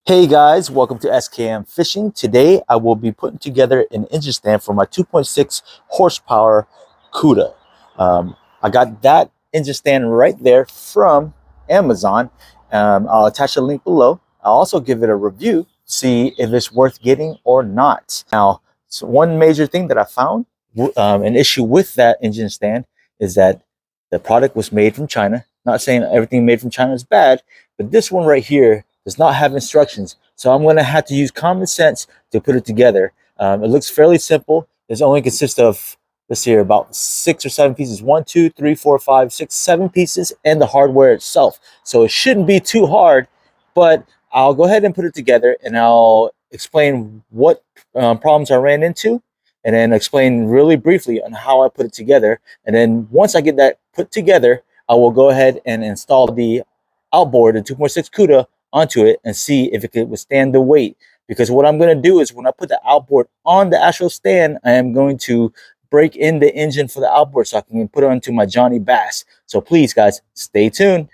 Hey guys, welcome to SKM Fishing. Today I will be putting together an engine stand for my 2.6 horsepower kuda. I got that engine stand right there from Amazon. I'll attach a link below. I'll also give it a review, see if it's worth getting or not. Now, so one major thing that I found, an issue with that engine stand, is that the product was made from China. Not saying everything made from China is bad, but this one right here does not have instructions. So I'm going to have to use common sense to put it together. It looks fairly simple. It only consists of, let's see here, about 6 or 7 pieces. 1, 2, 3, 4, 5, 6, 7 pieces and the hardware itself. So it shouldn't be too hard, but I'll go ahead and put it together and I'll explain what problems I ran into and then explain really briefly on how I put it together. And then once I get that put together, I will go ahead and install the outboard, the 2.6 CUDA, onto it and see if it could withstand the weight. Because what I'm going to do is when I put the outboard on the actual stand, I am going to break in the engine for the outboard so I can put it onto my Johnny Bass. So please, guys, stay tuned.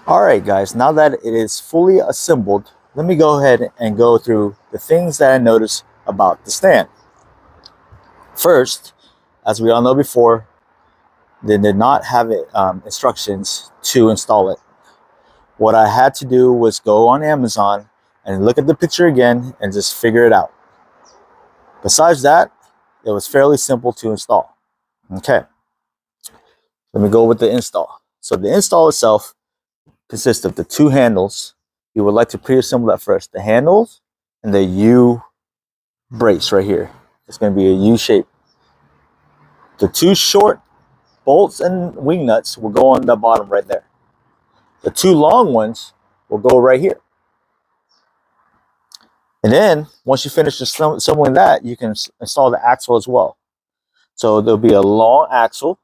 All right, guys, now that it is fully assembled, let me go ahead and go through the things that I noticed about the stand. First, as we all know before, they did not have instructions to install it. What I had to do was go on Amazon and look at the picture again and just figure it out. Besides that, it was fairly simple to install. Okay, let me go with the install. So the install itself consists of the two handles. You would like to pre-assemble that first. The handles and the U brace right here. It's going to be a U shape. The two short bolts and wing nuts will go on the bottom right there. The two long ones will go right here. And then once you finish assembling that, you can install the axle as well. So there'll be a long axle,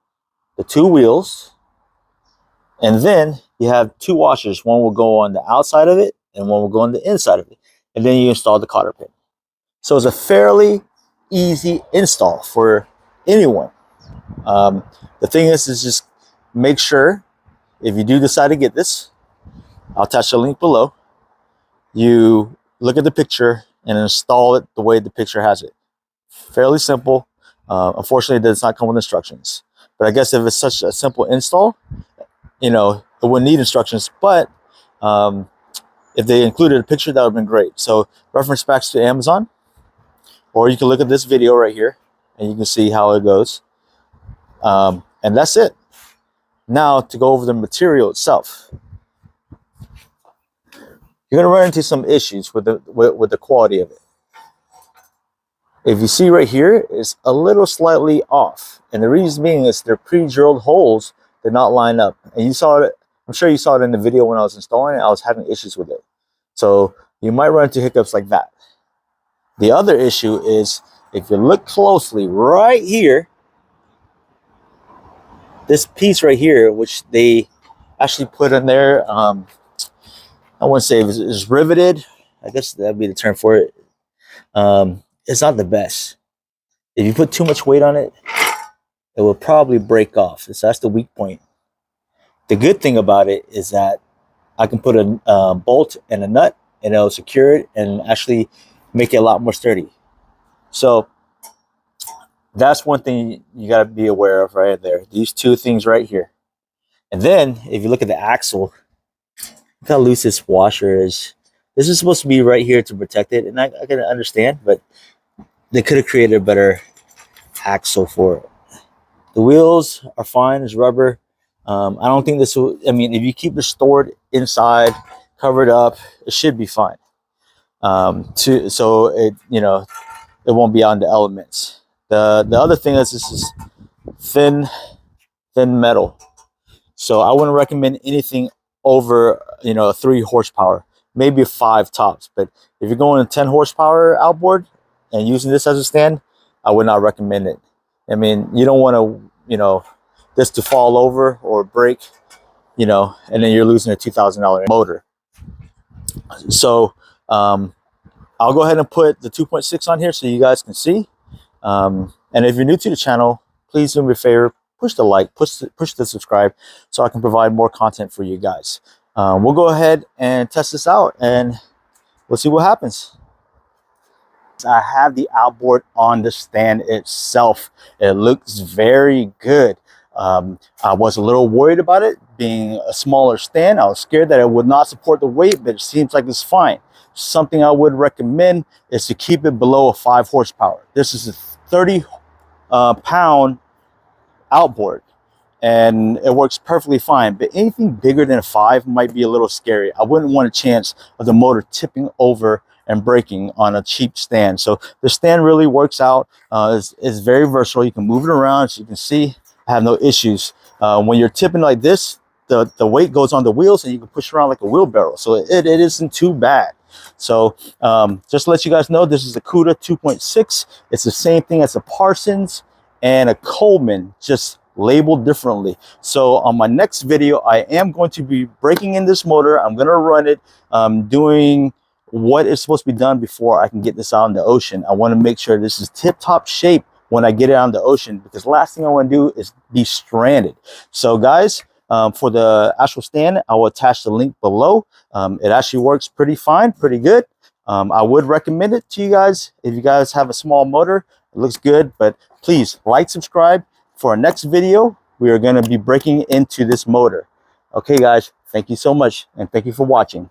the two wheels, and then you have two washers. One will go on the outside of it and one will go on the inside of it. And then you install the cotter pin. So it's a fairly easy install for anyone. The thing is just make sure, if you do decide to get this, I'll attach a link below. You look at the picture and install it the way the picture has it. Fairly simple. Unfortunately, it does not come with instructions. But I guess if it's such a simple install, you know, it wouldn't need instructions. But if they included a picture, that would have been great. So reference back to Amazon, or you can look at this video right here and you can see how it goes. And that's it. Now to go over the material itself. You're going to run into some issues with the quality of it. If you see right here, it's a little slightly off. And the reason being is their pre-drilled holes did not line up. And you saw it, I'm sure you saw it in the video when I was installing it. I was having issues with it. So you might run into hiccups like that. The other issue is, if you look closely right here, this piece right here, which they actually put in there, I wouldn't say it was riveted. I guess that'd be the term for it. It's not the best. If you put too much weight on it, it will probably break off. So that's the weak point. The good thing about it is that I can put a bolt and a nut and it'll secure it and actually make it a lot more sturdy. So that's one thing you got to be aware of right there. These two things right here. And then if you look at the axle, look how loose this washer is. This is supposed to be right here to protect it. And I can understand, but they could have created a better axle for it. The wheels are fine, it's rubber. I don't think this will, I mean, if you keep it stored inside, covered up, it should be fine. So it, you know, it won't be out in the elements. The other thing is this is thin metal. So I wouldn't recommend anything over, you know, 3 horsepower, maybe 5 tops. But if you're going to 10 horsepower outboard and using this as a stand, I would not recommend it. I mean, you don't want to, you know, this to fall over or break, you know, and then you're losing a $2,000 motor. So I'll go ahead and put the 2.6 on here so you guys can see. And if you're new to the channel, please do me a favor, push the like, push the subscribe, so I can provide more content for you guys. We'll go ahead and test this out, and we'll see what happens. I have the outboard on the stand itself. It looks very good. I was a little worried about it being a smaller stand. I was scared that it would not support the weight, but it seems like it's fine. Something I would recommend is to keep it below a 5 horsepower. This is a 30 pound outboard, and it works perfectly fine. But anything bigger than a 5 might be a little scary. I wouldn't want a chance of the motor tipping over and breaking on a cheap stand. So the stand really works out. It's very versatile. You can move it around. As you can see, I have no issues. When you're tipping like this, the weight goes on the wheels and you can push around like a wheelbarrow. So it isn't too bad. So just to let you guys know, this is a Kuda 2.6. It's the same thing as a Parsons and a Coleman, just labeled differently. So on my next video, I am going to be breaking in this motor. I'm going to run it, doing what is supposed to be done before I can get this out in the ocean. I want to make sure this is tip-top shape when I get it out in the ocean, because last thing I want to do is be stranded. So guys, for the actual stand, I will attach the link below. It actually works pretty fine, pretty good. I would recommend it to you guys if you guys have a small motor. It looks good, but please like, subscribe. For our next video, we are going to be breaking into this motor. Okay guys, thank you so much, and thank you for watching.